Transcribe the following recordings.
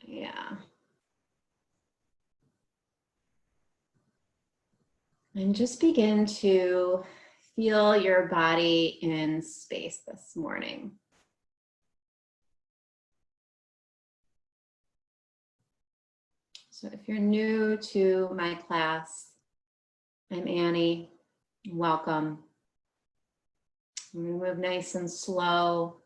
Yeah. And just begin to feel your body in space this morning. So if you're new to my class, I'm Annie. Welcome. I'm going to move nice and slow.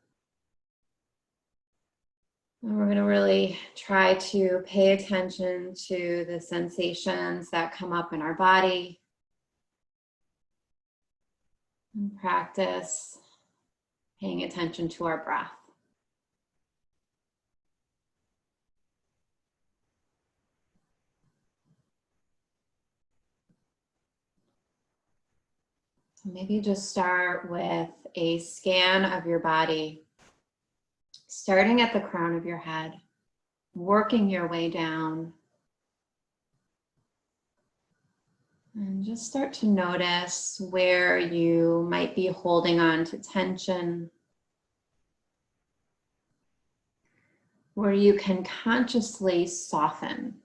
And we're going to really try to pay attention to the sensations that come up in our body. And practice paying attention to our breath. So maybe just start with a scan of your body, starting at the crown of your head, working your way down. And just start to notice where you might be holding on to tension, where you can consciously soften.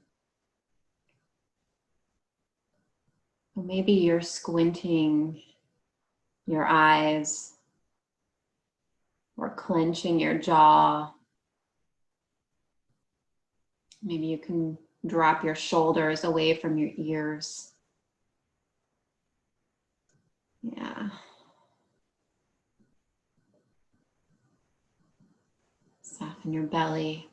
Or maybe you're squinting your eyes or clenching your jaw. Maybe you can drop your shoulders away from your ears. Yeah. Soften your belly.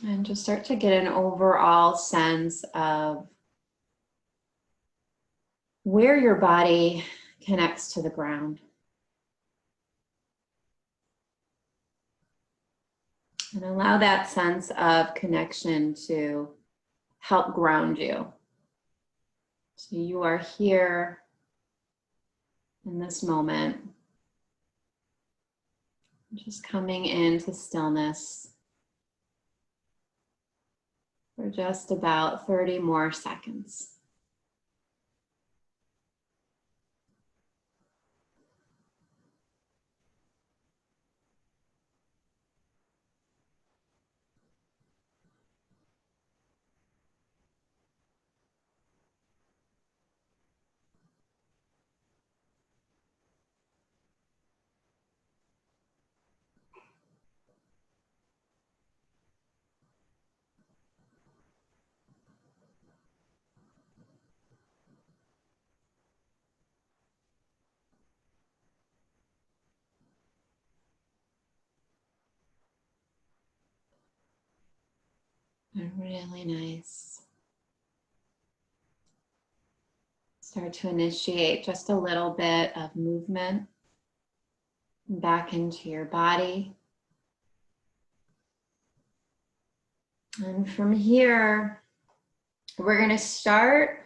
And just start to get an overall sense of where your body connects to the ground. And allow that sense of connection to help ground you. So you are here in this moment, just coming into stillness for just about 30 more seconds. Really nice. Start to initiate just a little bit of movement back into your body. And from here, we're going to start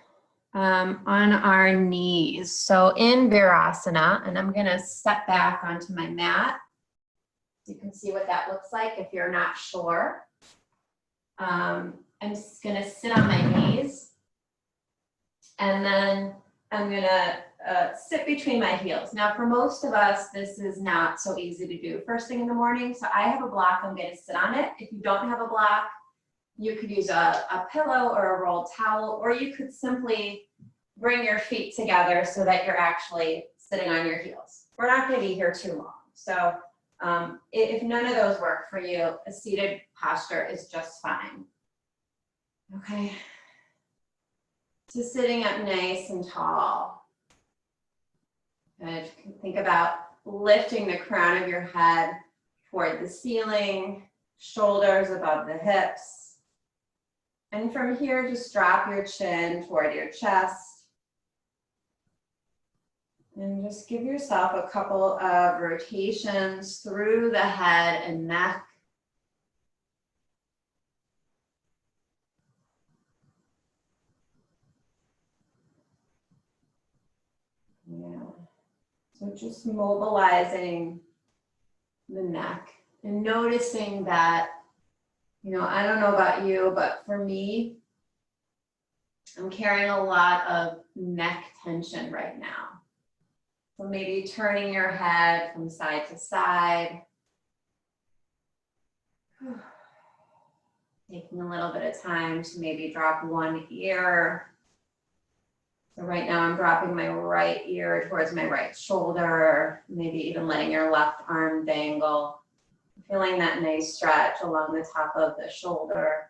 on our knees. So in Virasana, and I'm going to step back onto my mat. You can see what that looks like if you're not sure. I'm just going to sit on my knees, and then I'm going to sit between my heels. Now, for most of us, this is not so easy to do first thing in the morning. So I have a block. I'm going to sit on it. If you don't have a block, you could use a pillow or a rolled towel, or you could simply bring your feet together so that you're actually sitting on your heels. We're not going to be here too long. So if none of those work for you, a seated posture is just fine. Okay. So sitting up nice and tall. Good. Think about lifting the crown of your head toward the ceiling, shoulders above the hips. And from here, just drop your chin toward your chest. And just give yourself a couple of rotations through the head and neck. Yeah. So just mobilizing the neck and noticing that, I don't know about you, but for me, I'm carrying a lot of neck tension right now. So maybe turning your head from side to side. Taking a little bit of time to maybe drop one ear. So right now I'm dropping my right ear towards my right shoulder, maybe even letting your left arm dangle. Feeling that nice stretch along the top of the shoulder.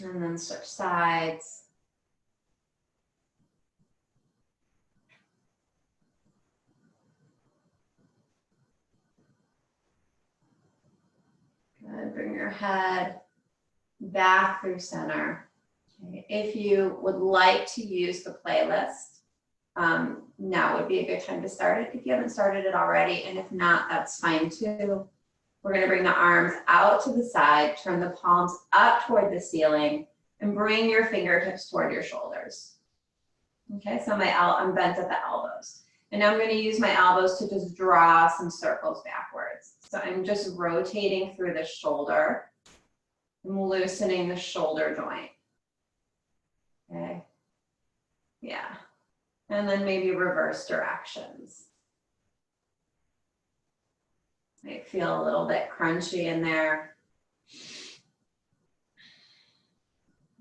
And then switch sides. Good. Bring your head back through center. Okay. If you would like to use the playlist, now would be a good time to start it if you haven't started it already. And if not, that's fine too. We're going to bring the arms out to the side, turn the palms up toward the ceiling, and bring your fingertips toward your shoulders. Okay, so I'm bent at the elbows. And now I'm going to use my elbows to just draw some circles backwards. So I'm just rotating through the shoulder. I'm loosening the shoulder joint. Okay, yeah. And then maybe reverse directions. Might feel a little bit crunchy in there.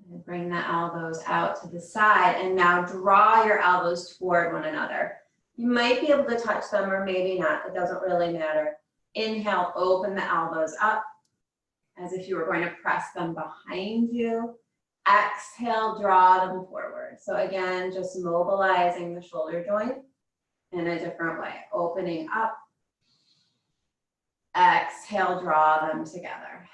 And bring the elbows out to the side and now draw your elbows toward one another. You might be able to touch them or maybe not, it doesn't really matter. Inhale, open the elbows up as if you were going to press them behind you. Exhale, draw them forward. So again, just mobilizing the shoulder joint in a different way. Opening up. Exhale, draw them together.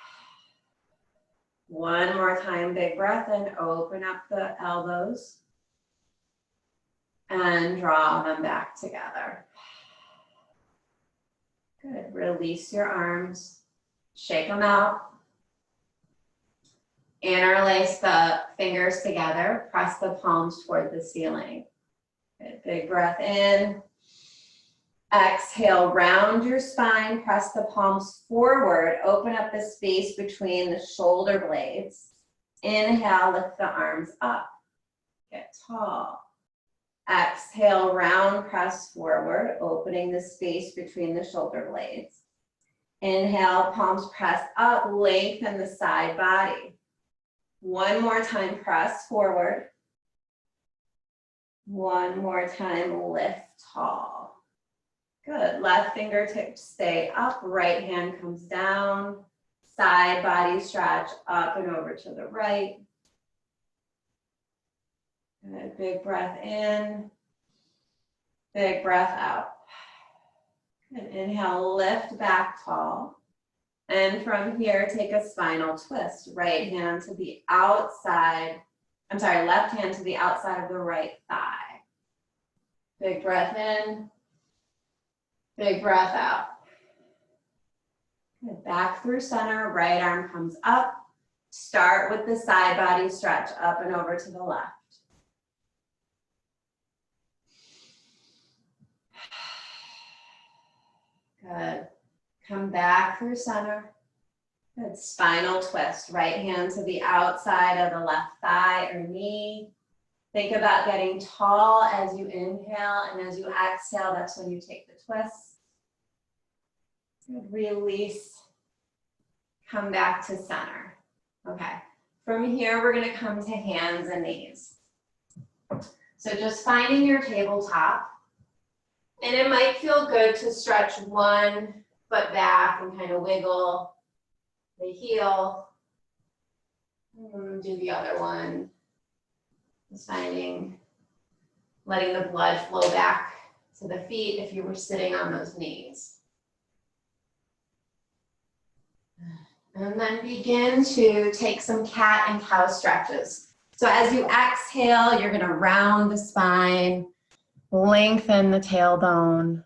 One more time, big breath in. Open up the elbows. And draw them back together. Good. Release your arms. Shake them out. Interlace the fingers together. Press the palms toward the ceiling. Good. Big breath in. Exhale, round your spine. Press the palms forward. Open up the space between the shoulder blades. Inhale, lift the arms up. Get tall. Exhale, round, press forward, opening the space between the shoulder blades. Inhale, palms press up, lengthen the side body. One more time, press forward. One more time, lift tall. Good, left fingertips stay up, right hand comes down. Side body stretch up and over to the right. Good, big breath in, big breath out. Good, inhale, lift back tall. And from here, take a spinal twist. Right hand to the outside, left hand to the outside of the right thigh. Big breath in, big breath out. Good, back through center, right arm comes up. Start with the side body stretch up and over to the left. Good. Come back through center. Good. Spinal twist. Right hand to the outside of the left thigh or knee. Think about getting tall as you inhale, and as you exhale, that's when you take the twist. Good. Release. Come back to center. Okay. From here, we're going to come to hands and knees. So just finding your tabletop. And it might feel good to stretch one foot back and kind of wiggle the heel. Do the other one. Just letting the blood flow back to the feet if you were sitting on those knees. And then begin to take some cat and cow stretches. So as you exhale, you're going to round the spine. Lengthen the tailbone.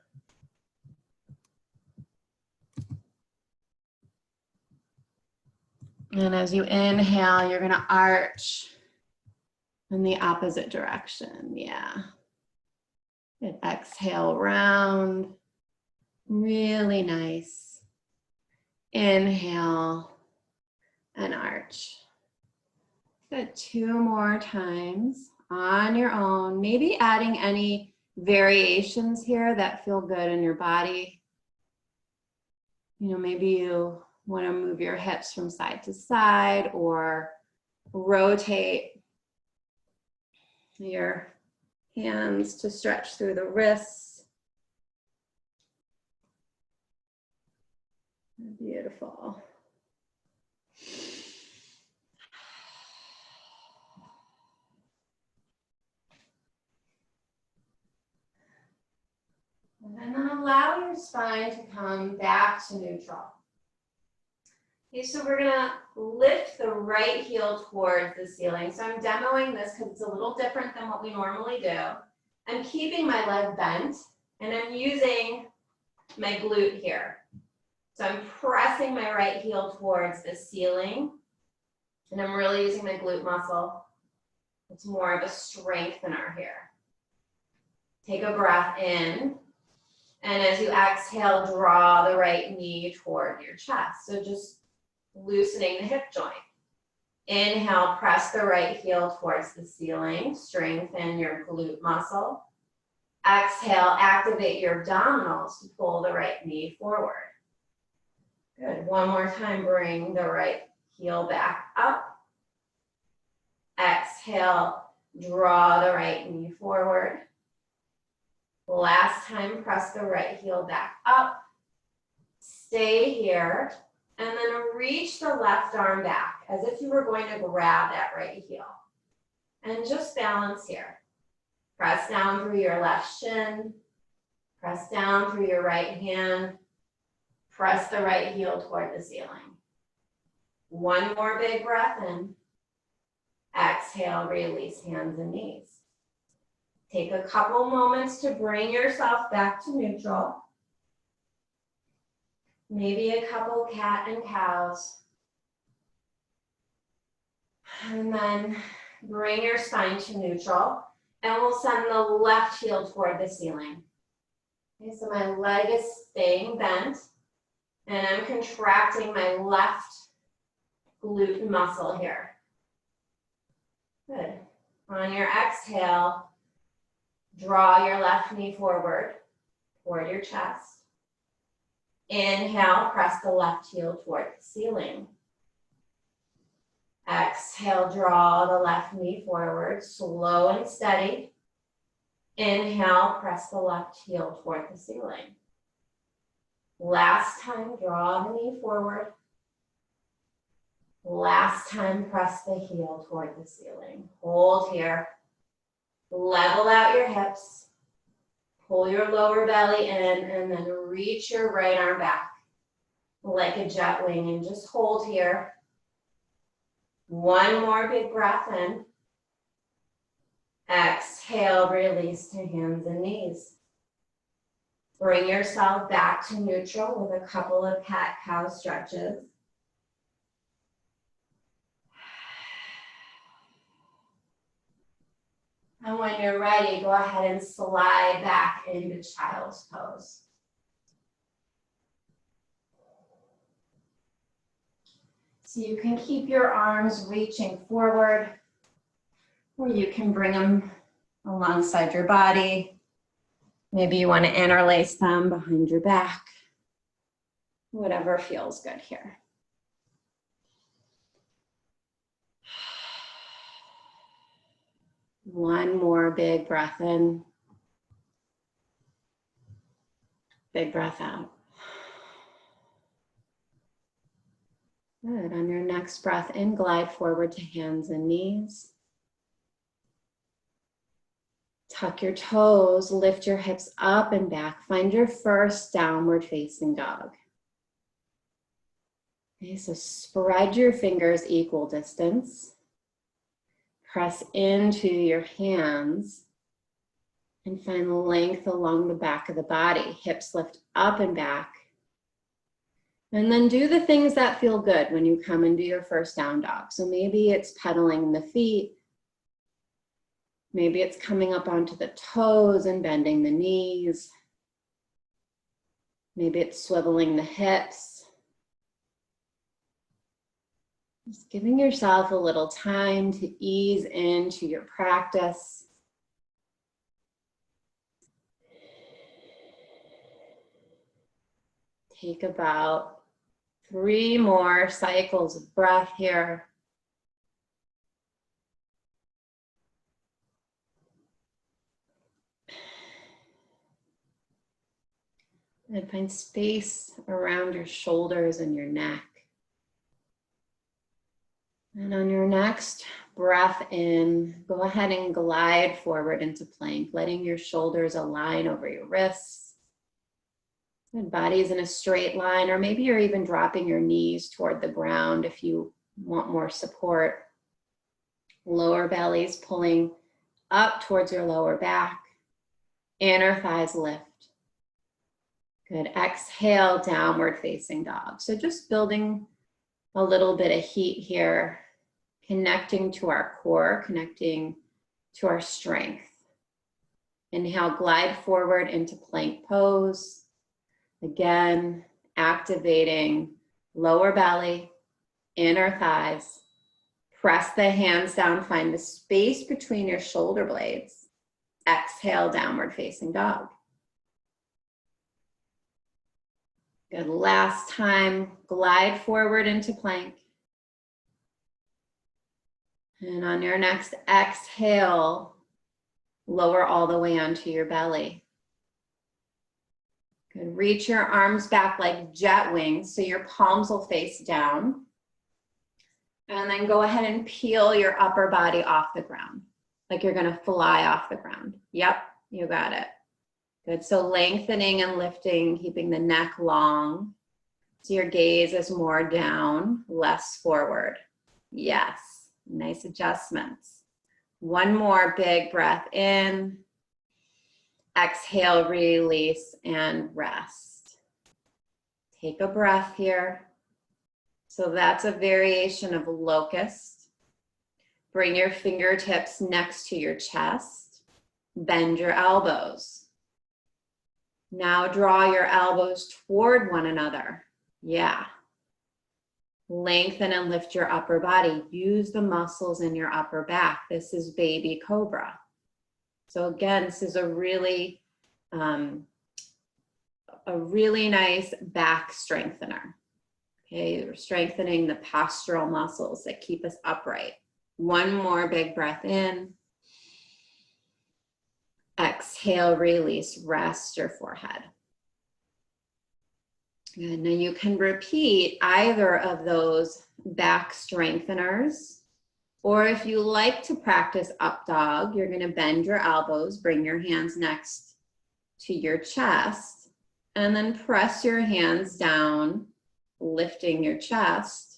And as you inhale, you're going to arch in the opposite direction. Yeah. Good. Exhale, round. Really nice. Inhale and arch. Good. 2 more times on your own. Maybe adding any variations here that feel good in your body. maybe you want to move your hips from side to side or rotate your hands to stretch through the wrists. Beautiful. And then allow your spine to come back to neutral. Okay, so we're gonna lift the right heel towards the ceiling. So I'm demoing this because it's a little different than what we normally do. I'm keeping my leg bent and I'm using my glute here. So I'm pressing my right heel towards the ceiling and I'm really using my glute muscle. It's more of a strengthener here. Take a breath in. And as you exhale, draw the right knee toward your chest. So just loosening the hip joint. Inhale, press the right heel towards the ceiling. Strengthen your glute muscle. Exhale, activate your abdominals to pull the right knee forward. Good. One more time, bring the right heel back up. Exhale, draw the right knee forward. Last time, press the right heel back up. Stay here, and then reach the left arm back as if you were going to grab that right heel. And just balance here. Press down through your left shin. Press down through your right hand. Press the right heel toward the ceiling. One more big breath in. Exhale, release hands and knees. Take a couple moments to bring yourself back to neutral. Maybe a couple cat and cows. And then bring your spine to neutral. And we'll send the left heel toward the ceiling. Okay, so my leg is staying bent. And I'm contracting my left glute muscle here. Good. On your exhale, draw your left knee forward toward your chest. Inhale, press the left heel toward the ceiling. Exhale, draw the left knee forward, slow and steady. Inhale, press the left heel toward the ceiling. Last time, draw the knee forward. Last time, press the heel toward the ceiling. Hold here. Level out your hips. Pull your lower belly in and then reach your right arm back like a jet wing and just hold here. One more big breath in. Exhale, release to hands and knees. Bring yourself back to neutral with a couple of cat-cow stretches. And when you're ready, go ahead and slide back into child's pose. So you can keep your arms reaching forward, or you can bring them alongside your body. Maybe you want to interlace them behind your back. Whatever feels good here. One more big breath in. Big breath out. Good. On your next breath in, glide forward to hands and knees. Tuck your toes, lift your hips up and back. Find your first downward facing dog. Okay, so spread your fingers equal distance. Press into your hands and find length along the back of the body. Hips lift up and back. And then do the things that feel good when you come into your first down dog. So maybe it's pedaling the feet. Maybe it's coming up onto the toes and bending the knees. Maybe it's swiveling the hips. Just giving yourself a little time to ease into your practice. Take about 3 more cycles of breath here. And find space around your shoulders and your neck. And on your next breath in, go ahead and glide forward into plank, letting your shoulders align over your wrists. Good, body's in a straight line, or maybe you're even dropping your knees toward the ground if you want more support. Lower belly's pulling up towards your lower back. Inner thighs lift. Good, exhale, downward facing dog. So just building a little bit of heat here, connecting to our core, connecting to our strength. Inhale, glide forward into plank pose. Again, activating lower belly, inner thighs. Press the hands down, find the space between your shoulder blades. Exhale, downward facing dog. Good, last time, glide forward into plank. And on your next exhale, lower all the way onto your belly. Good, reach your arms back like jet wings, so your palms will face down. And then go ahead and peel your upper body off the ground, like you're gonna fly off the ground. Yep, you got it. Good, so lengthening and lifting, keeping the neck long. So your gaze is more down, less forward. Yes, nice adjustments. One more big breath in. Exhale, release, and rest. Take a breath here. So that's a variation of locust. Bring your fingertips next to your chest. Bend your elbows. Now draw your elbows toward one another. Yeah. Lengthen and lift your upper body. Use the muscles in your upper back. This is baby cobra. So again, this is a really nice back strengthener. Okay, we're strengthening the postural muscles that keep us upright. One more big breath in. Exhale, release, rest your forehead. Good. Now you can repeat either of those back strengtheners, or if you like to practice up dog, you're going to bend your elbows, bring your hands next to your chest, and then press your hands down, lifting your chest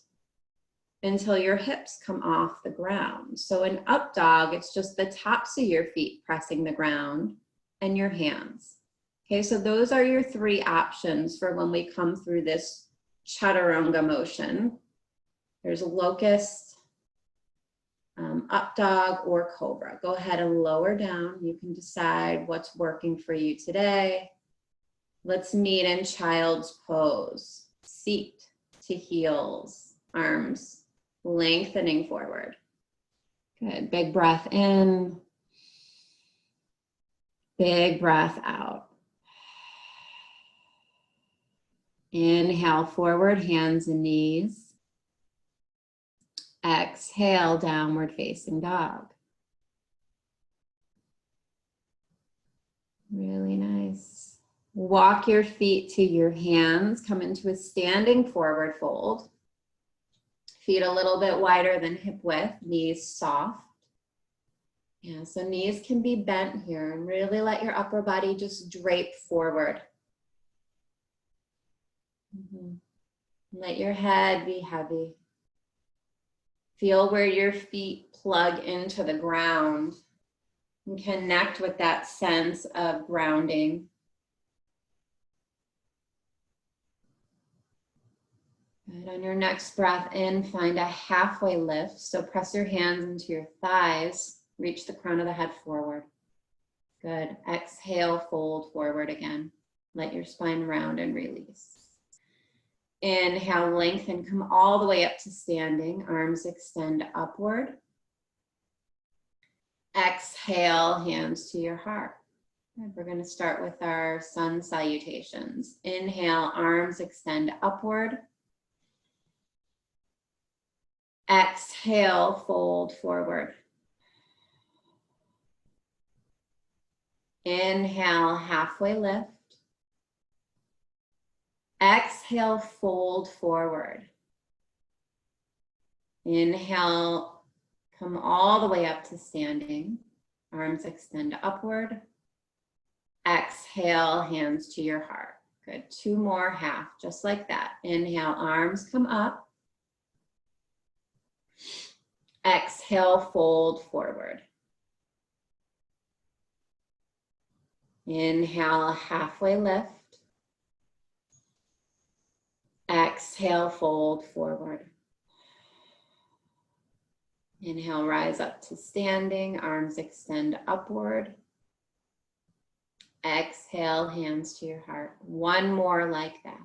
until your hips come off the ground. So in up dog, it's just the tops of your feet pressing the ground and your hands. Okay, so those are your 3 options for when we come through this chaturanga motion. There's locust, up dog, or cobra. Go ahead and lower down. You can decide what's working for you today. Let's meet in child's pose. Seat to heels, arms lengthening forward. Good, big breath in. Big breath out. Inhale forward, hands and knees. Exhale, downward facing dog. Really nice. Walk your feet to your hands. Come into a standing forward fold. Feet a little bit wider than hip width, knees soft. Yeah, so knees can be bent here, and really let your upper body just drape forward. Let your head be heavy. Feel where your feet plug into the ground and connect with that sense of grounding. Good. On your next breath in, find a halfway lift. So press your hands into your thighs. Reach the crown of the head forward. Good. Exhale, fold forward again. Let your spine round and release. Inhale, lengthen, come all the way up to standing. Arms extend upward. Exhale, hands to your heart. Good. We're going to start with our sun salutations. Inhale, arms extend upward. Exhale, fold forward. Inhale, halfway lift. Exhale, fold forward. Inhale, come all the way up to standing. Arms extend upward. Exhale, hands to your heart. Good. 2 more, half, just like that. Inhale, arms come up. Exhale, fold forward. Inhale, halfway lift. Exhale, fold forward. Inhale, rise up to standing, arms extend upward. Exhale, hands to your heart. 1 more like that.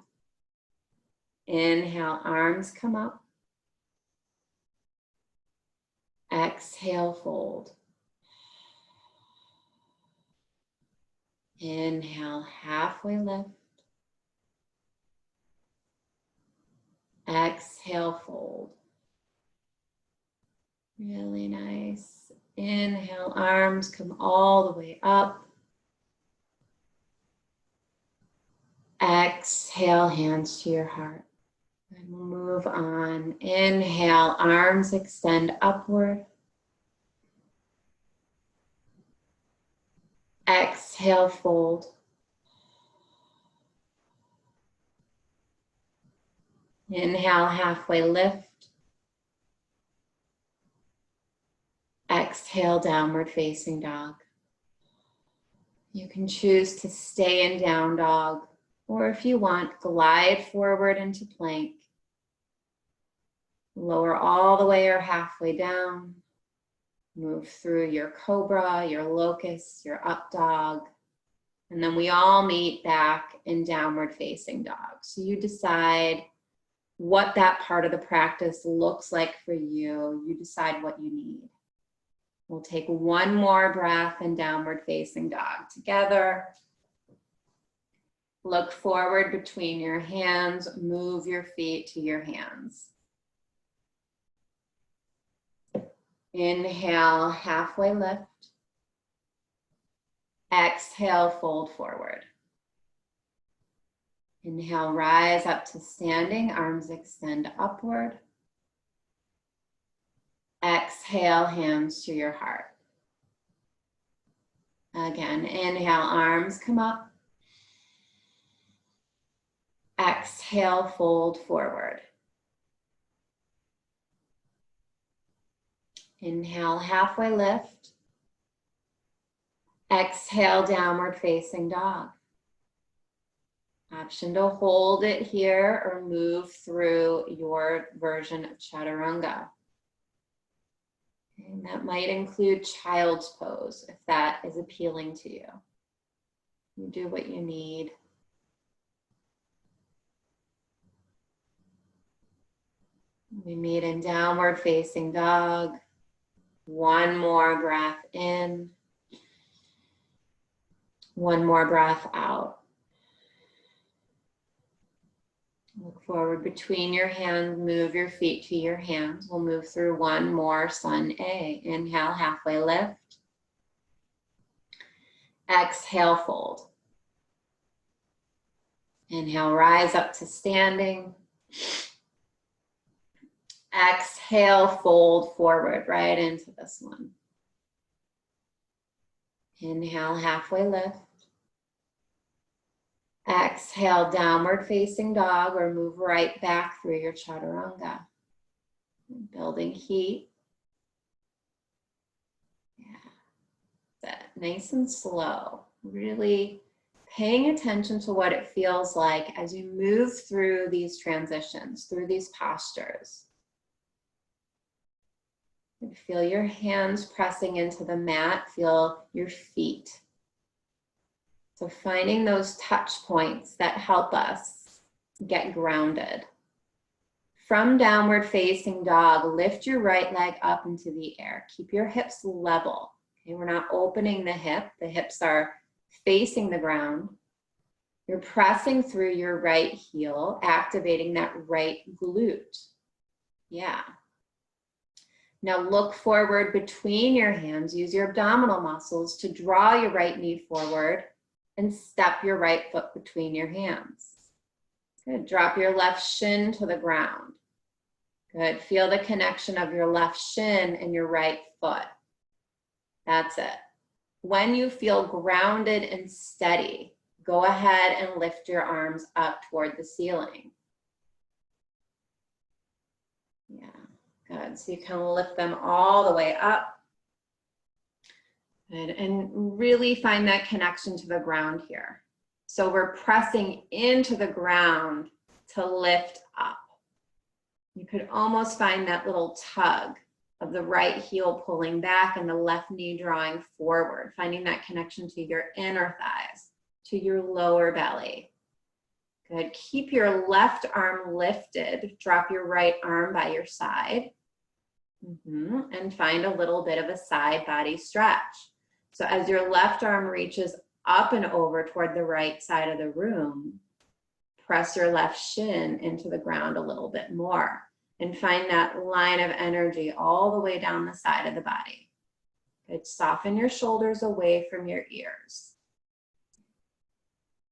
Inhale, arms come up. Exhale, fold. Inhale, halfway lift. Exhale, fold. Really nice. Inhale, arms come all the way up. Exhale, hands to your heart. And we'll move on. Inhale, arms extend upward. Exhale, fold. Inhale, halfway lift. Exhale, downward facing dog. You can choose to stay in down dog, or if you want, glide forward into plank. Lower all the way or halfway down. Move through your cobra, your locust, your up dog. And then we all meet back in downward facing dog. So you decide what that part of the practice looks like for you. You decide what you need. We'll take 1 more breath in downward facing dog together. Look forward between your hands. Move your feet to your hands. Inhale, halfway lift. Exhale, fold forward. Inhale, rise up to standing, arms extend upward. Exhale, hands to your heart. Again, inhale, arms come up. Exhale, fold forward. Inhale, halfway lift. Exhale, downward facing dog. Option to hold it here or move through your version of chaturanga. And that might include child's pose if that is appealing to you. You do what you need. We meet in downward facing dog. 1 more breath in. 1 more breath out. Look forward between your hands, move your feet to your hands. We'll move through 1 more sun A. Inhale, halfway lift. Exhale, fold. Inhale, rise up to standing. Exhale, fold forward right into this one. Inhale, halfway lift. Exhale, downward facing dog, or move right back through your chaturanga. Building heat. Yeah. That nice and slow. Really paying attention to what it feels like as you move through these transitions, through these postures. And feel your hands pressing into the mat, feel your feet. So finding those touch points that help us get grounded. From downward facing dog, lift your right leg up into the air. Keep your hips level. Okay, we're not opening the hip. The hips are facing the ground. You're pressing through your right heel, activating that right glute. Yeah. Now look forward between your hands. Use your abdominal muscles to draw your right knee forward and step your right foot between your hands. Good. Drop your left shin to the ground. Good. Feel the connection of your left shin and your right foot. That's it. When you feel grounded and steady, go ahead and lift your arms up toward the ceiling. Yeah, good. So you can lift them all the way up. Good. And really find that connection to the ground here. So we're pressing into the ground to lift up. You could almost find that little tug of the right heel pulling back and the left knee drawing forward, finding that connection to your inner thighs, to your lower belly. Good. Keep your left arm lifted. Drop your right arm by your side. And find a little bit of a side body stretch. So as your left arm reaches up and over toward the right side of the room, press your left shin into the ground a little bit more and find that line of energy all the way down the side of the body. Good. Soften your shoulders away from your ears.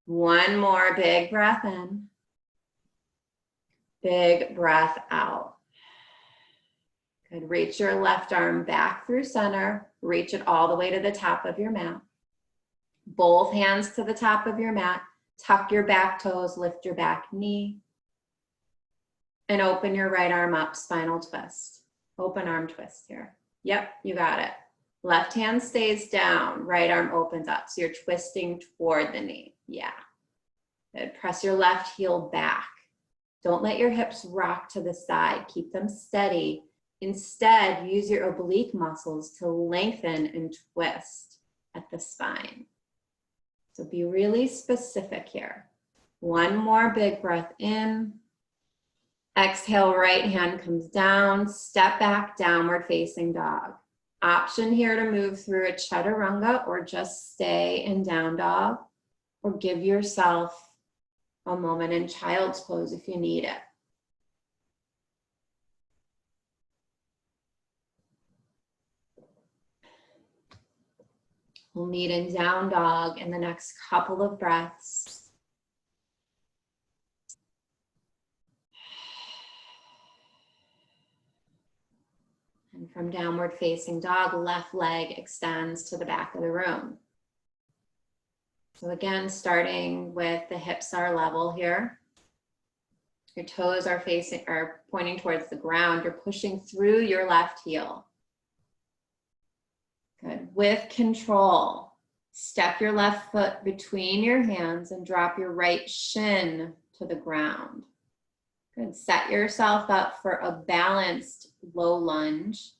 One more big breath in. Big breath out. Good. Reach your left arm back through center. Reach it all the way to the top of your mat. Both hands to the top of your mat. Tuck your back toes, lift your back knee. And open your right arm up, spinal twist. Open arm twist here. Yep, you got it. Left hand stays down, right arm opens up. So you're twisting toward the knee. Yeah. Good. Press your left heel back. Don't let your hips rock to the side. Keep them steady. Instead, use your oblique muscles to lengthen and twist at the spine. So be really specific here. One more big breath in. Exhale, right hand comes down. Step back, downward facing dog. Option here to move through a chaturanga or just stay in down dog, or give yourself a moment in child's pose if you need it. We'll meet in down dog in the next couple of breaths. And from downward facing dog, left leg extends to the back of the room. So again, starting with the hips are level here. Your toes are pointing towards the ground. You're pushing through your left heel. Good. With control, step your left foot between your hands and drop your right shin to the ground. Good. Set yourself up for a balanced low lunge,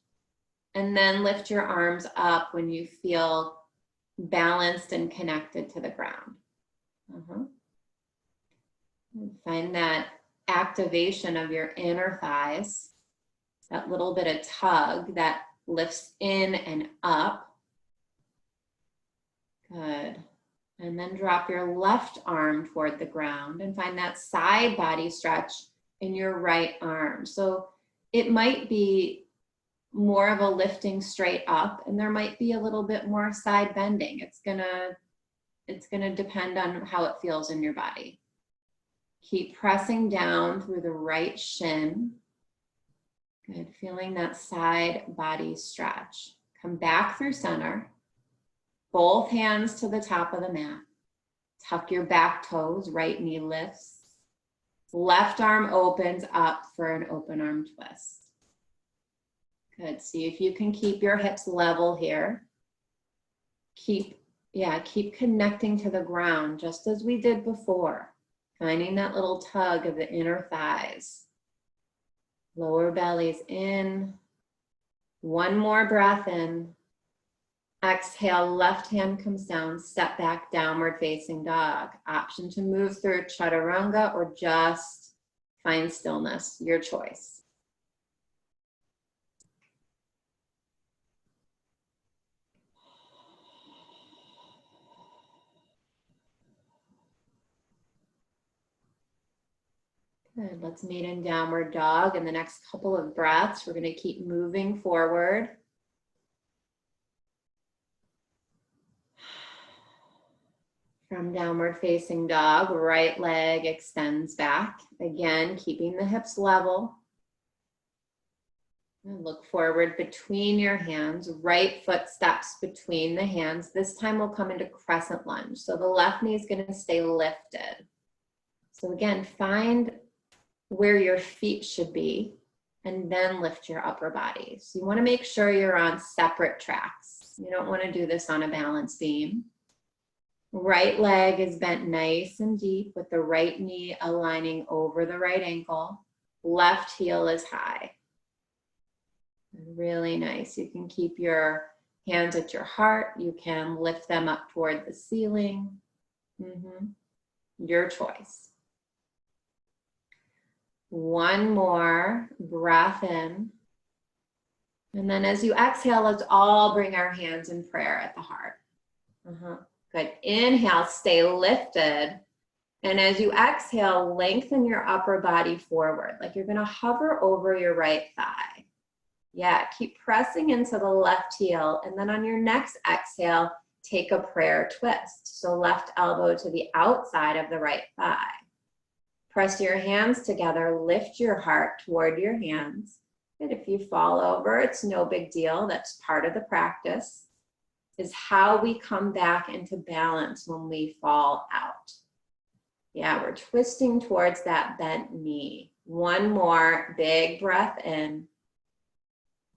and then lift your arms up when you feel balanced and connected to the ground. Find that activation of your inner thighs, that little bit of tug that lifts in and up. Good. And then drop your left arm toward the ground and find that side body stretch in your right arm. So it might be more of a lifting straight up, and there might be a little bit more side bending. It's gonna depend on how it feels in your body. Keep pressing down through the right shin. Good, feeling that side body stretch. Come back through center. Both hands to the top of the mat. Tuck your back toes, right knee lifts. Left arm opens up for an open arm twist. Good, see if you can keep your hips level here. Keep connecting to the ground just as we did before. Finding that little tug of the inner thighs. Lower belly's in. One more breath in. Exhale, left hand comes down, step back, downward facing dog. Option to move through chaturanga or just find stillness, your choice. Good. Let's meet in downward dog. In the next couple of breaths, we're going to keep moving forward. From downward facing dog, right leg extends back. Again, keeping the hips level. And look forward between your hands. Right foot steps between the hands. This time we'll come into Crescent Lunge. So the left knee is going to stay lifted. So again, find where your feet should be and then lift your upper body. So you want to make sure you're on separate tracks. You don't want to do this on a balance beam. Right leg is bent nice and deep with the right knee aligning over the right ankle. Left heel is high. Really nice. You can keep your hands at your heart. You can lift them up toward the ceiling. Your choice. One more breath in. And then as you exhale, let's all bring our hands in prayer at the heart. Good. Inhale, stay lifted. And as you exhale, lengthen your upper body forward, like you're going to hover over your right thigh. Yeah, keep pressing into the left heel. And then on your next exhale, take a prayer twist. So left elbow to the outside of the right thigh. Press your hands together, lift your heart toward your hands. And if you fall over, it's no big deal. That's part of the practice. Is how we come back into balance when we fall out. Yeah, we're twisting towards that bent knee. One more big breath in.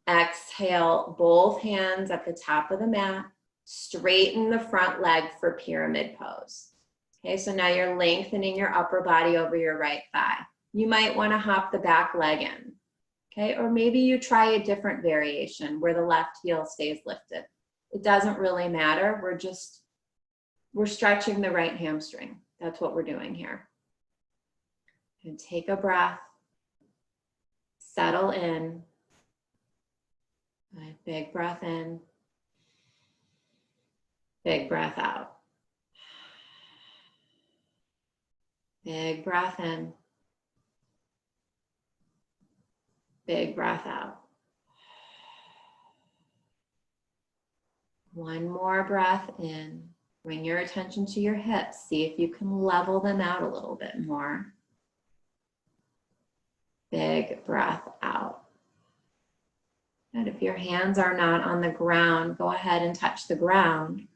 Exhale, both hands at the top of the mat. Straighten the front leg for pyramid pose. Okay, so now you're lengthening your upper body over your right thigh. You might want to hop the back leg in. Okay, or maybe you try a different variation where the left heel stays lifted. It doesn't really matter. We're stretching the right hamstring. That's what we're doing here. And take a breath. Settle in. A big breath in. Big breath out. Big breath in. Big breath out. One more breath in. Bring your attention to your hips. See if you can level them out a little bit more. Big breath out. And if your hands are not on the ground, go ahead and touch the ground.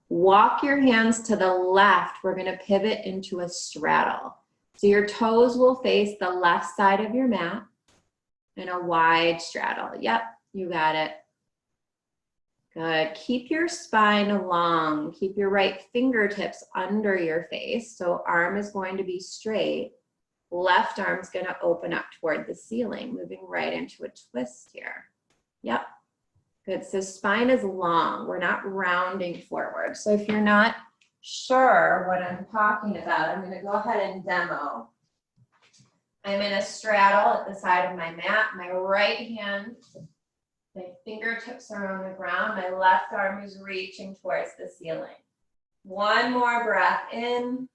Walk your hands to the left. We're going to pivot into a straddle. So your toes will face the left side of your mat in a wide straddle. Yep, you got it. Good. Keep your spine long. Keep your right fingertips under your face. So arm is going to be straight. Left arm's going to open up toward the ceiling, moving right into a twist here. Yep. Good. So spine is long. We're not rounding forward. So if you're not sure what I'm talking about, I'm going to go ahead and demo. I'm in a straddle at the side of my mat. My right hand, my fingertips are on the ground. My left arm is reaching towards the ceiling. One more breath in.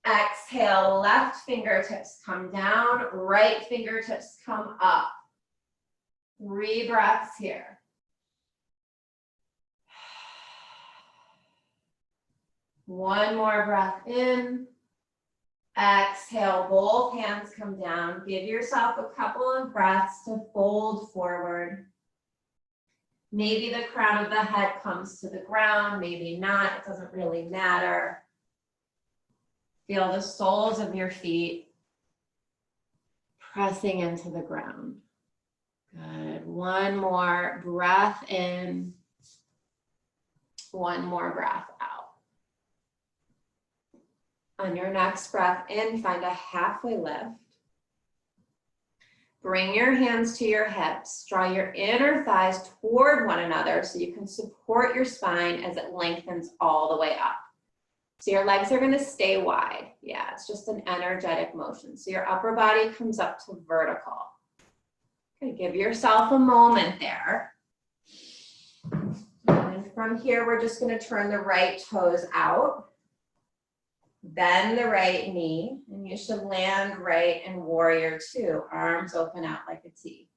Exhale, left fingertips come down, right fingertips come up. 3 breaths here. One more breath in. Exhale, both hands come down. Give yourself a couple of breaths to fold forward. Maybe the crown of the head comes to the ground, maybe not. It doesn't really matter. Feel the soles of your feet pressing into the ground. Good. One more breath in. One more breath out. On your next breath in, find a halfway lift. Bring your hands to your hips. Draw your inner thighs toward one another so you can support your spine as it lengthens all the way up. So your legs are going to stay wide. Yeah, it's just an energetic motion. So your upper body comes up to vertical. Okay, give yourself a moment there. And from here, we're just going to turn the right toes out. Bend the right knee, and you should land right in warrior two. Arms open out like a T.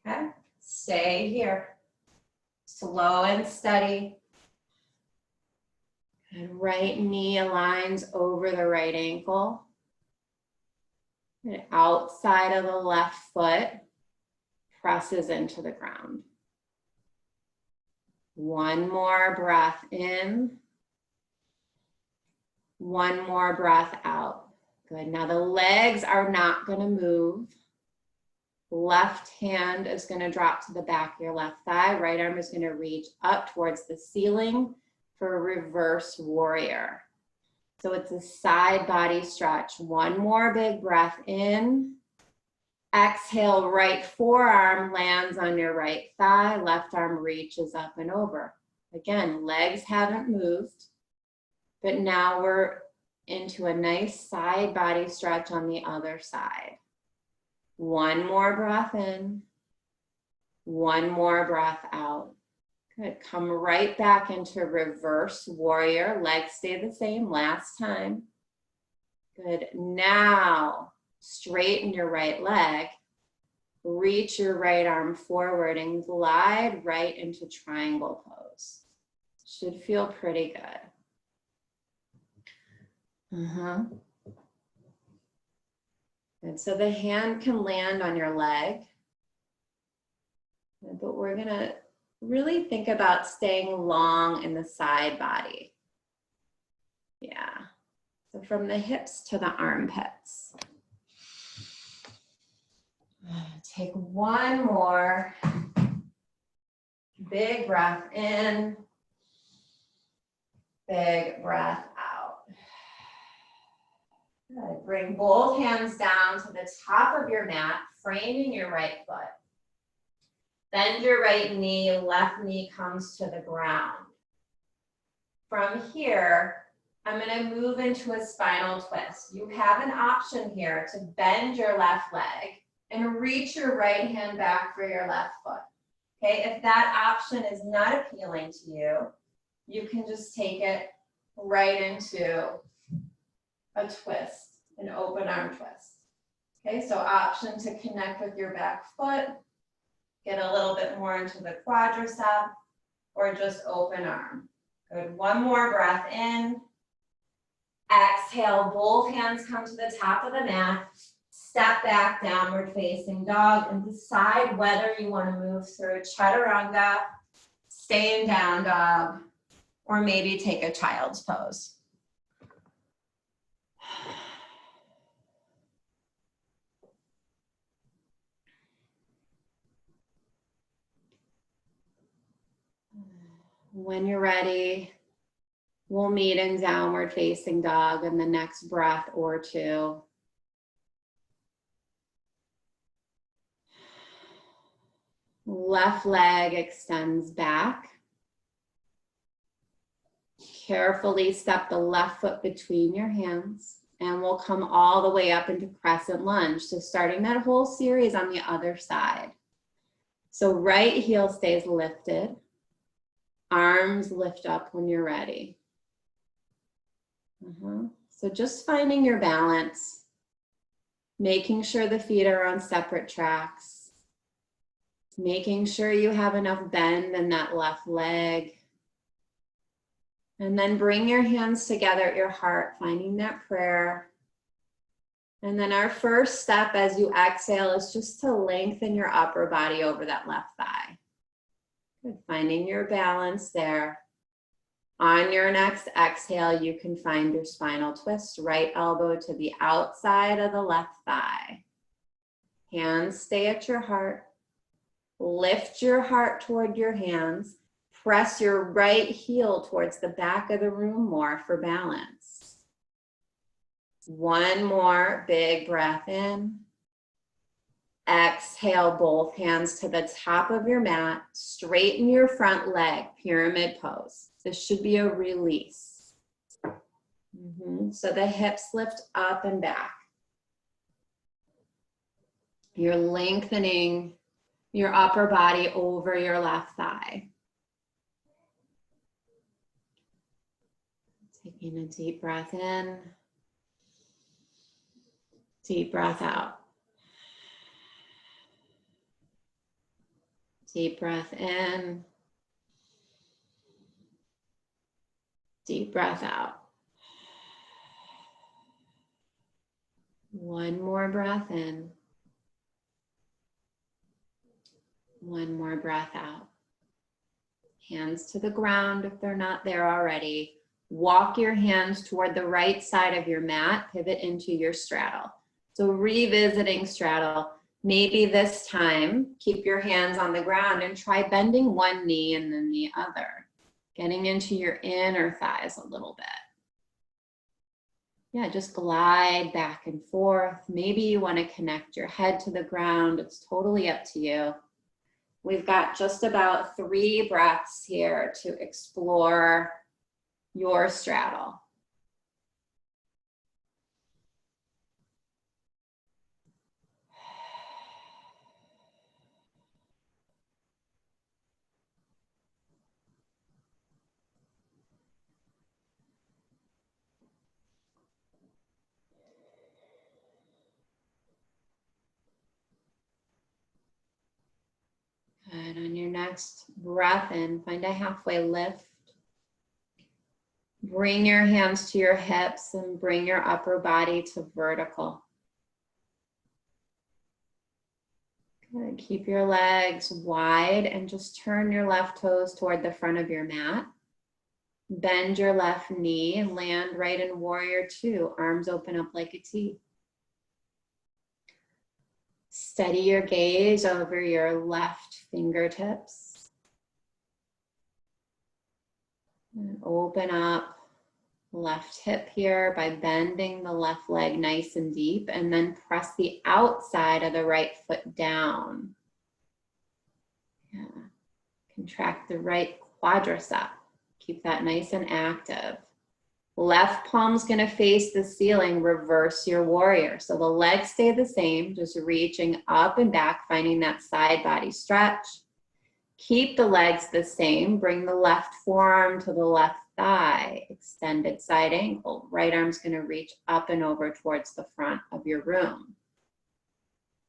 Okay, stay here. Slow and steady. And right knee aligns over the right ankle. And outside of the left foot presses into the ground. One more breath in. One more breath out. Good. Now the legs are not going to move. Left hand is going to drop to the back of your left thigh. Right arm is going to reach up towards the ceiling for a reverse warrior. So it's a side body stretch. One more big breath in. Exhale, right forearm lands on your right thigh. Left arm reaches up and over. Again, legs haven't moved, but now we're into a nice side body stretch on the other side. One more breath in. One more breath out. Good. Come right back into reverse warrior. Legs stay the same. Last time. Good. Now, straighten your right leg. Reach your right arm forward and glide right into triangle pose. Should feel pretty good. And so the hand can land on your leg, but we're gonna really think about staying long in the side body. Yeah, so from the hips to the armpits. Take one more big breath in, big breath out. Good. Bring both hands down to the top of your mat, framing your right foot. Bend your right knee, left knee comes to the ground. From here, I'm going to move into a spinal twist. You have an option here to bend your left leg and reach your right hand back for your left foot. Okay, if that option is not appealing to you, you can just take it right into a twist, an open arm twist. Okay, so option to connect with your back foot, get a little bit more into the quadricep, or just open arm. Good, one more breath in. Exhale, both hands come to the top of the mat. Step back, downward facing dog, and decide whether you want to move through chaturanga, stay in down dog, or maybe take a child's pose. When you're ready, we'll meet in downward facing dog in the next breath or two. Left leg extends back. Carefully step the left foot between your hands, and we'll come all the way up into Crescent Lunge. So starting that whole series on the other side. So right heel stays lifted. Arms lift up when you're ready. So just finding your balance, making sure the feet are on separate tracks, making sure you have enough bend in that left leg. And then bring your hands together at your heart, finding that prayer. And then our first step as you exhale is just to lengthen your upper body over that left thigh. Good. Finding your balance there. On your next exhale, you can find your spinal twist, right elbow to the outside of the left thigh. Hands stay at your heart. Lift your heart toward your hands. Press your right heel towards the back of the room more for balance. One more big breath in. Exhale, both hands to the top of your mat. Straighten your front leg, pyramid pose. This should be a release. So the hips lift up and back. You're lengthening your upper body over your left thigh. Taking a deep breath in, deep breath out. Deep breath in, deep breath out. One more breath in. One more breath out. Hands to the ground if they're not there already. Walk your hands toward the right side of your mat. Pivot into your straddle. So revisiting straddle. Maybe this time, keep your hands on the ground and try bending one knee and then the other. Getting into your inner thighs a little bit. Yeah, just glide back and forth. Maybe you want to connect your head to the ground. It's totally up to you. We've got just about 3 breaths here to explore your straddle. Good. On your next breath in, find a halfway lift. Bring your hands to your hips and bring your upper body to vertical. Good. Keep your legs wide and just turn your left toes toward the front of your mat. Bend your left knee and land right in warrior 2. Arms open up like a T. Steady your gaze over your left fingertips. And open up left hip here by bending the left leg nice and deep, and then press the outside of the right foot down. Yeah. Contract the right quadricep. Keep that nice and active. Left palm's going to face the ceiling. Reverse your warrior. So the legs stay the same, just reaching up and back, finding that side body stretch. Keep the legs the same. Bring the left forearm to the left thigh. Extended side ankle. Right arm's going to reach up and over towards the front of your room.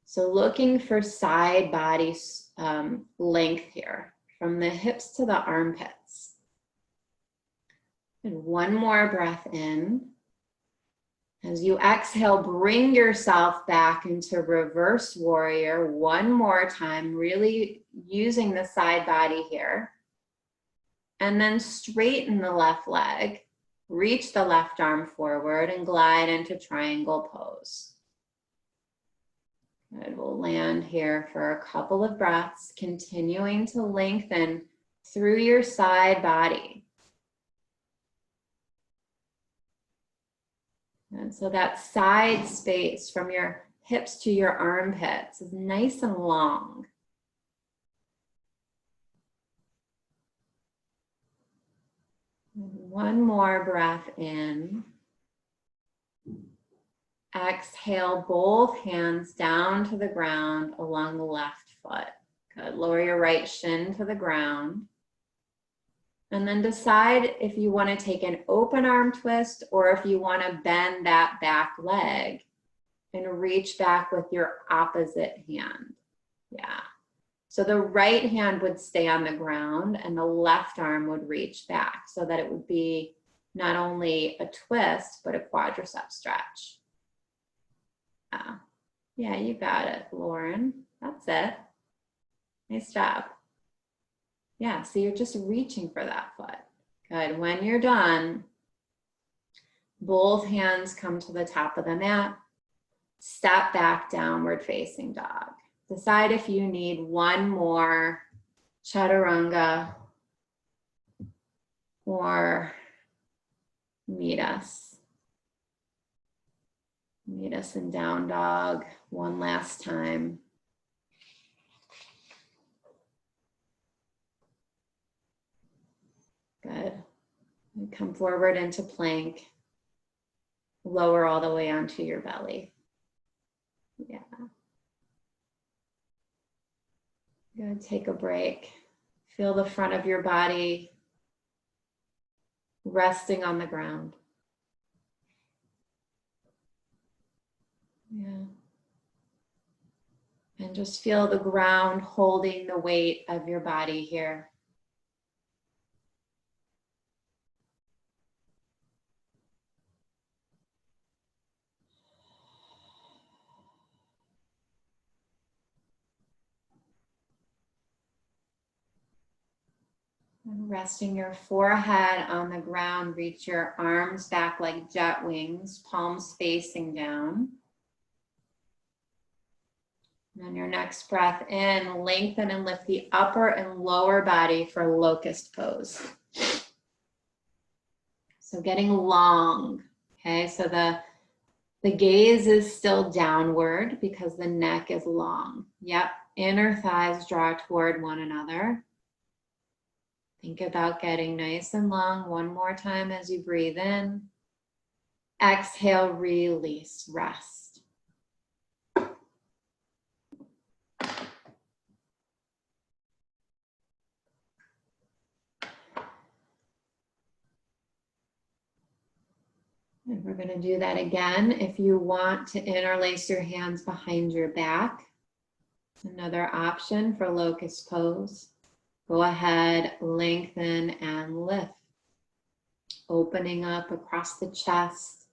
So looking for side body length here, from the hips to the armpits. And one more breath in. As you exhale, bring yourself back into reverse warrior one more time, really using the side body here. And then straighten the left leg, reach the left arm forward and glide into triangle pose. Good, we'll land here for a couple of breaths, continuing to lengthen through your side body. And so that side space from your hips to your armpits is nice and long. And one more breath in. Exhale, both hands down to the ground along the left foot. Good. Lower your right shin to the ground. And then decide if you want to take an open arm twist or if you want to bend that back leg and reach back with your opposite hand. Yeah. So the right hand would stay on the ground and the left arm would reach back so that it would be not only a twist, but a quadricep stretch. Yeah, you got it, Lauren. That's it. Nice job. Yeah, so you're just reaching for that foot. Good. When you're done, both hands come to the top of the mat. Step back, downward facing dog. Decide if you need one more chaturanga or meet us. Meet us in down dog one last time. Good. Come forward into plank. Lower all the way onto your belly. Yeah. Good. Take a break. Feel the front of your body resting on the ground. Yeah. And just feel the ground holding the weight of your body here. And resting your forehead on the ground, reach your arms back like jet wings, palms facing down. And on your next breath in, lengthen and lift the upper and lower body for Locust Pose. So getting long, okay? So the gaze is still downward because the neck is long. Yep, inner thighs draw toward one another. Think about getting nice and long. One more time as you breathe in. Exhale, release, rest. And we're going to do that again. If you want to interlace your hands behind your back, another option for Locust Pose. Go ahead, lengthen and lift. Opening up across the chest,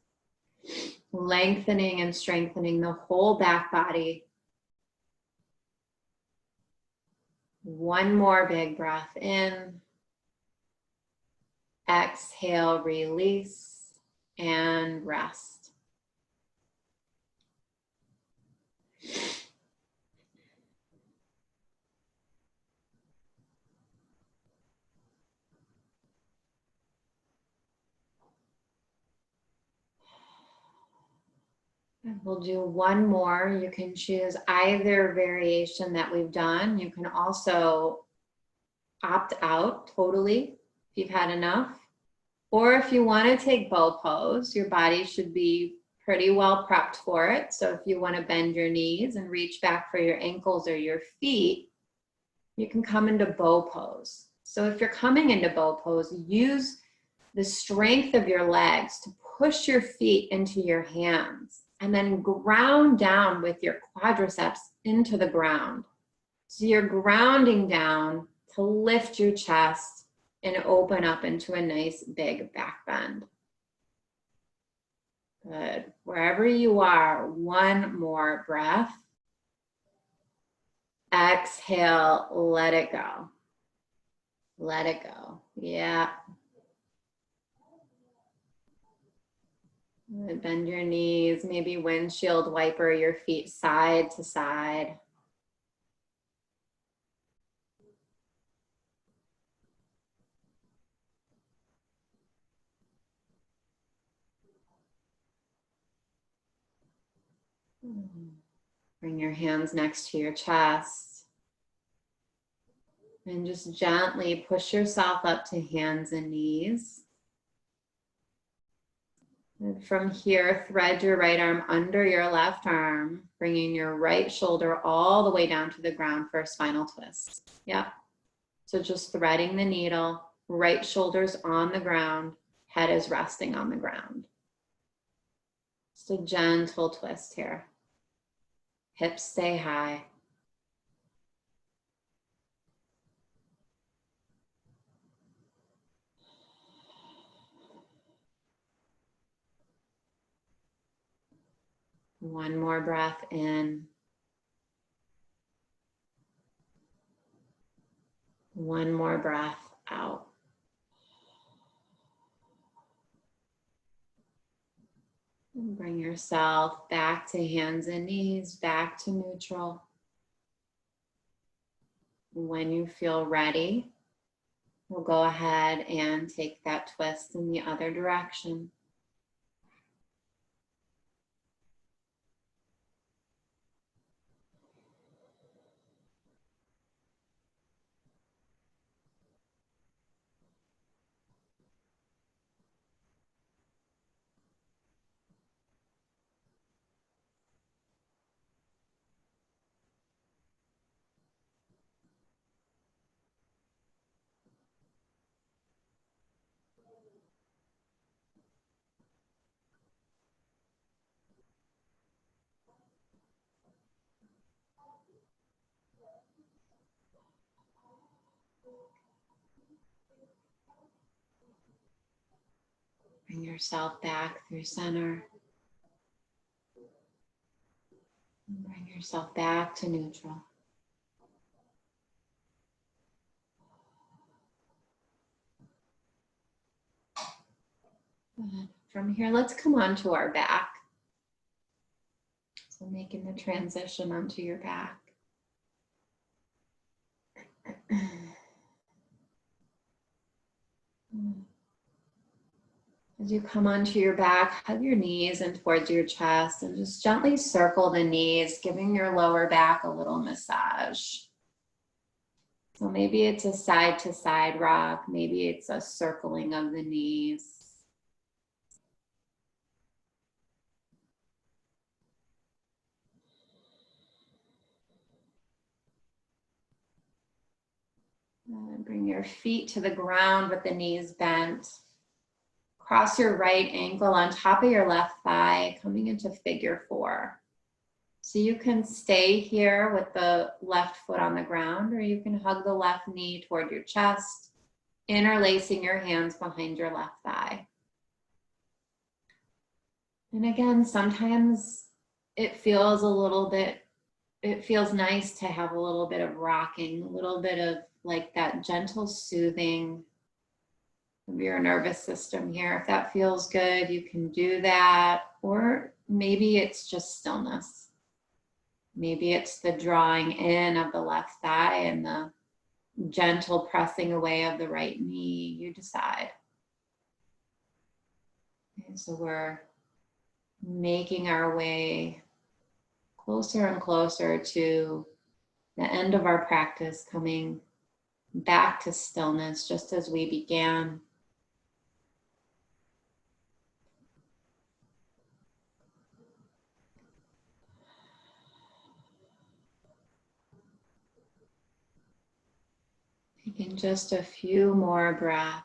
lengthening and strengthening the whole back body. One more big breath in. Exhale, release, and rest. We'll do one more. You can choose either variation that we've done. You can also opt out totally if you've had enough. Or if you want to take bow pose, your body should be pretty well prepped for it. So if you want to bend your knees and reach back for your ankles or your feet, you can come into bow pose. So if you're coming into bow pose, use the strength of your legs to push your feet into your hands and then ground down with your quadriceps into the ground. So you're grounding down to lift your chest and open up into a nice big back bend. Good. Wherever you are, one more breath. Exhale, let it go. Let it go. Yeah. Bend your knees, maybe windshield wiper your feet side to side. Bring your hands next to your chest. And just gently push yourself up to hands and knees. And from here, thread your right arm under your left arm, bringing your right shoulder all the way down to the ground for a spinal twist. Yep. So just threading the needle, right shoulder's on the ground, head is resting on the ground. Just a gentle twist here. Hips stay high. One more breath in. One more breath out. And bring yourself back to hands and knees, back to neutral. When you feel ready, we'll go ahead and take that twist in the other direction. Bring yourself back through center. Bring yourself back to neutral. Good. From here, let's come onto our back. So making the transition onto your back. As you come onto your back, hug your knees in towards your chest and just gently circle the knees, giving your lower back a little massage. So maybe it's a side to side rock, maybe it's a circling of the knees. Bring your feet to the ground with the knees bent. Cross your right ankle on top of your left thigh, coming into figure four. So you can stay here with the left foot on the ground, or you can hug the left knee toward your chest, interlacing your hands behind your left thigh. And again, sometimes it feels nice to have a little bit of rocking, a little bit of like that gentle soothing of your nervous system here. If that feels good, you can do that. Or maybe it's just stillness. Maybe it's the drawing in of the left thigh and the gentle pressing away of the right knee. You decide. Okay, so we're making our way closer and closer to the end of our practice, coming back to stillness just as we began. Taking just a few more breaths.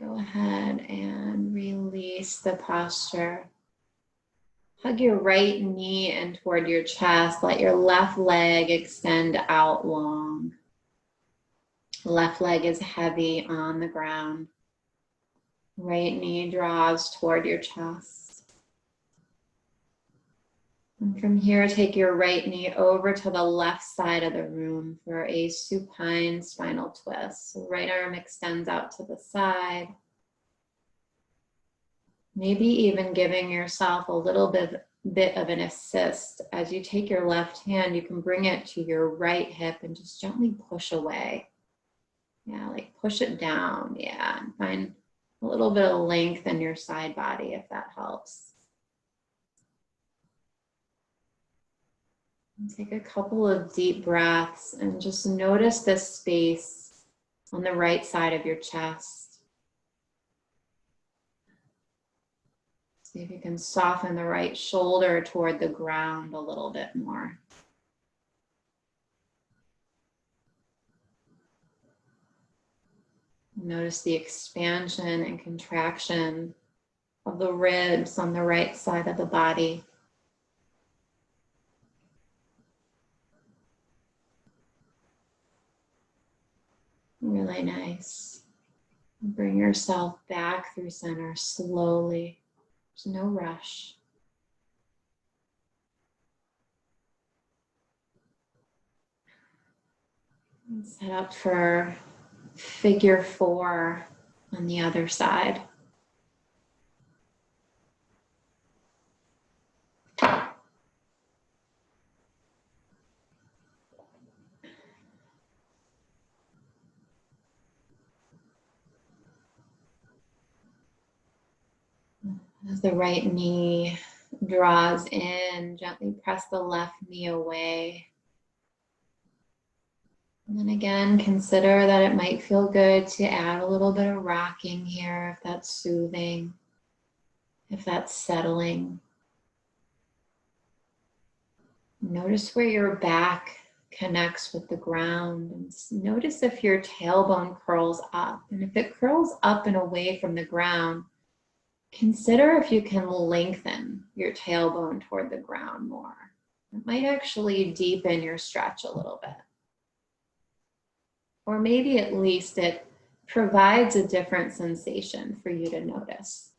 Go ahead and release the posture. Hug your right knee in toward your chest. Let your left leg extend out long. Left leg is heavy on the ground. Right knee draws toward your chest. And from here, take your right knee over to the left side of the room for a supine spinal twist. So right arm extends out to the side. Maybe even giving yourself a little bit of an assist. As you take your left hand, you can bring it to your right hip and just gently push away. Yeah, like push it down. Yeah, and find a little bit of length in your side body if that helps. And take a couple of deep breaths and just notice this space on the right side of your chest. See if you can soften the right shoulder toward the ground a little bit more. Notice the expansion and contraction of the ribs on the right side of the body. Really nice. Bring yourself back through center slowly. There's no rush. And set up for figure four on the other side. As the right knee draws in, gently press the left knee away. And then again, consider that it might feel good to add a little bit of rocking here if that's soothing. if that's settling. Notice where your back connects with the ground, and notice if your tailbone curls up. And if it curls up and away from the ground, consider if you can lengthen your tailbone toward the ground more. It might actually deepen your stretch a little bit. Or maybe at least it provides a different sensation for you to notice.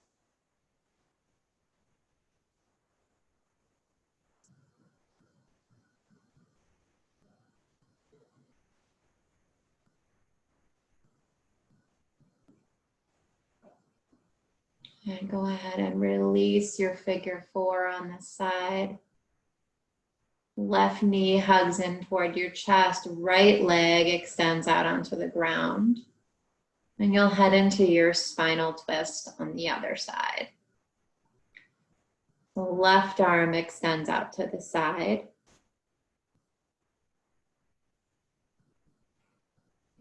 And go ahead and release your figure 4 on the side. Left knee hugs in toward your chest, right leg extends out onto the ground. And you'll head into your spinal twist on the other side. The left arm extends out to the side.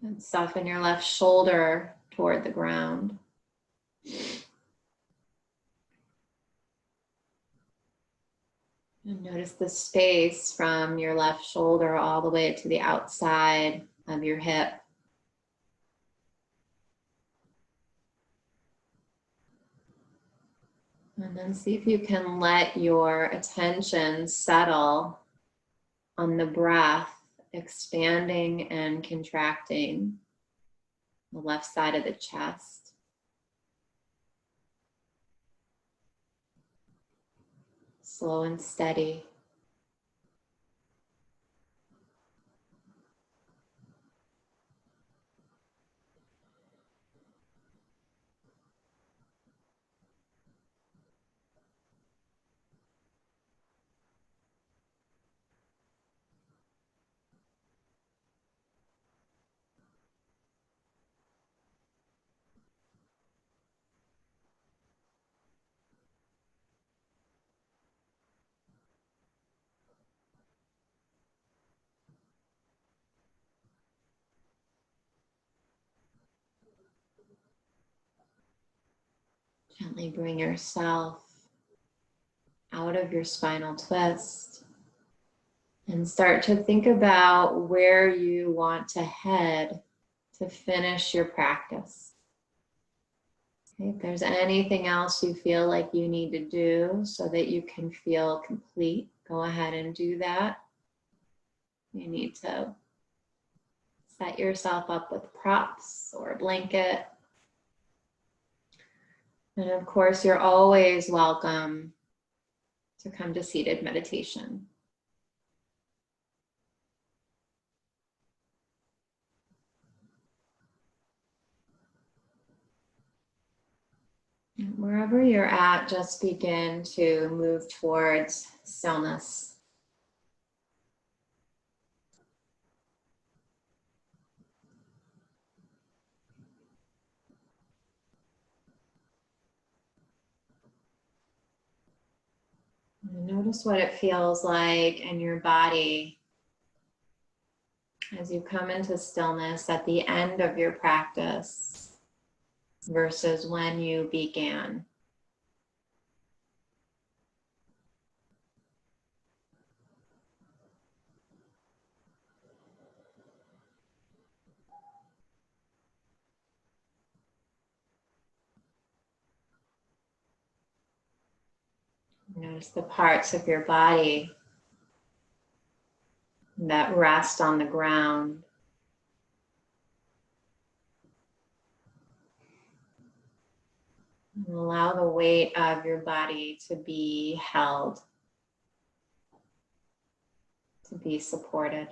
And soften your left shoulder toward the ground. And notice the space from your left shoulder all the way to the outside of your hip. And then see if you can let your attention settle on the breath, expanding and contracting the left side of the chest. Slow and steady. Gently bring yourself out of your spinal twist and start to think about where you want to head to finish your practice. Okay, if there's anything else you feel like you need to do so that you can feel complete, go ahead and do that. You need to set yourself up with props or a blanket. And of course, you're always welcome to come to seated meditation. Wherever you're at, just begin to move towards stillness. And notice what it feels like in your body as you come into stillness at the end of your practice versus when you began. Notice the parts of your body that rest on the ground. And allow the weight of your body to be held, to be supported.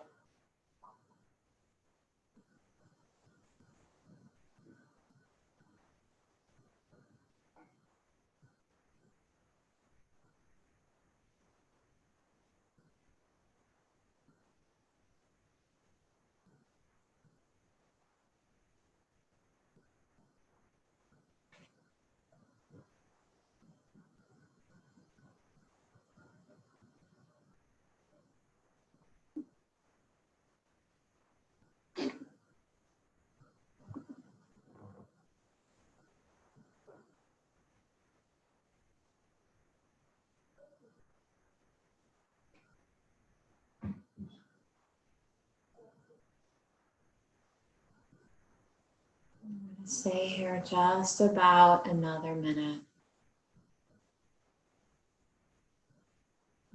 Stay here just about another minute.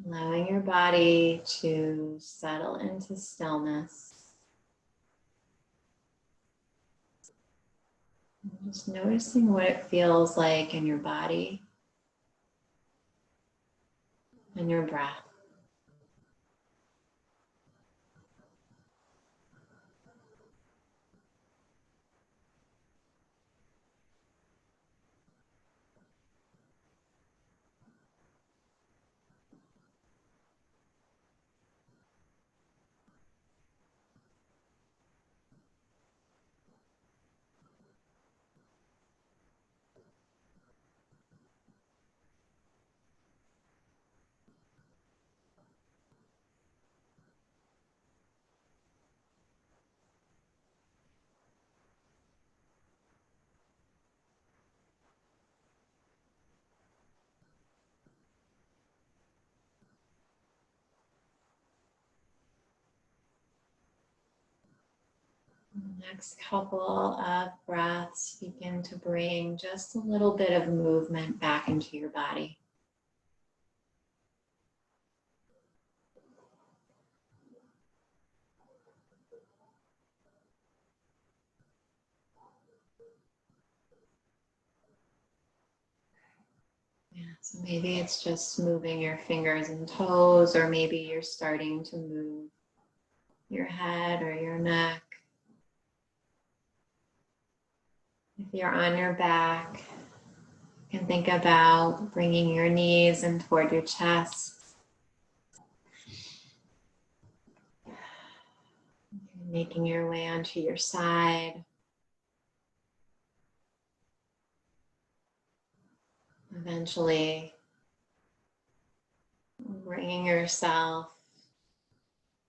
Allowing your body to settle into stillness. And just noticing what it feels like in your body and your breath. Next couple of breaths, begin to bring just a little bit of movement back into your body. Yeah, so maybe it's just moving your fingers and toes, or maybe you're starting to move your head or your neck. If you're on your back, you can think about bringing your knees in toward your chest. Making your way onto your side. Eventually, bringing yourself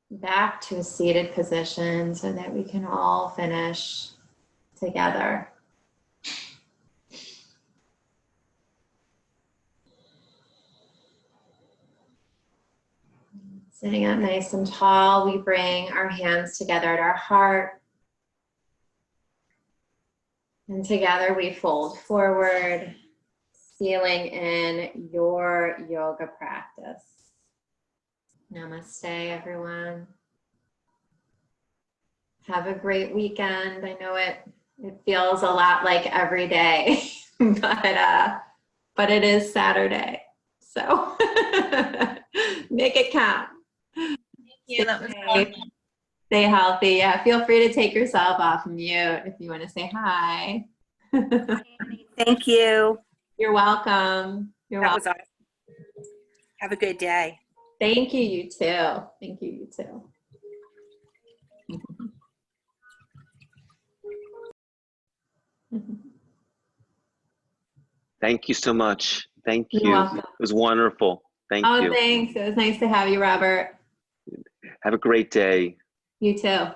back to a seated position so that we can all finish together. Sitting up nice and tall, we bring our hands together at our heart. And together we fold forward, sealing in your yoga practice. Namaste, everyone. Have a great weekend. I know it feels a lot like every day, but it is Saturday. So make it count. Yeah, that was fun. Stay healthy. Yeah, feel free to take yourself off mute if you want to say hi. Thank you. You're welcome. You're That welcome. was awesome. Have a good day. Thank you, you too. Thank you, you too. Thank you so much. Thank You're you. welcome. It was wonderful. Thank you. Thanks. It was nice to have you, Robert. Have a great day. You too.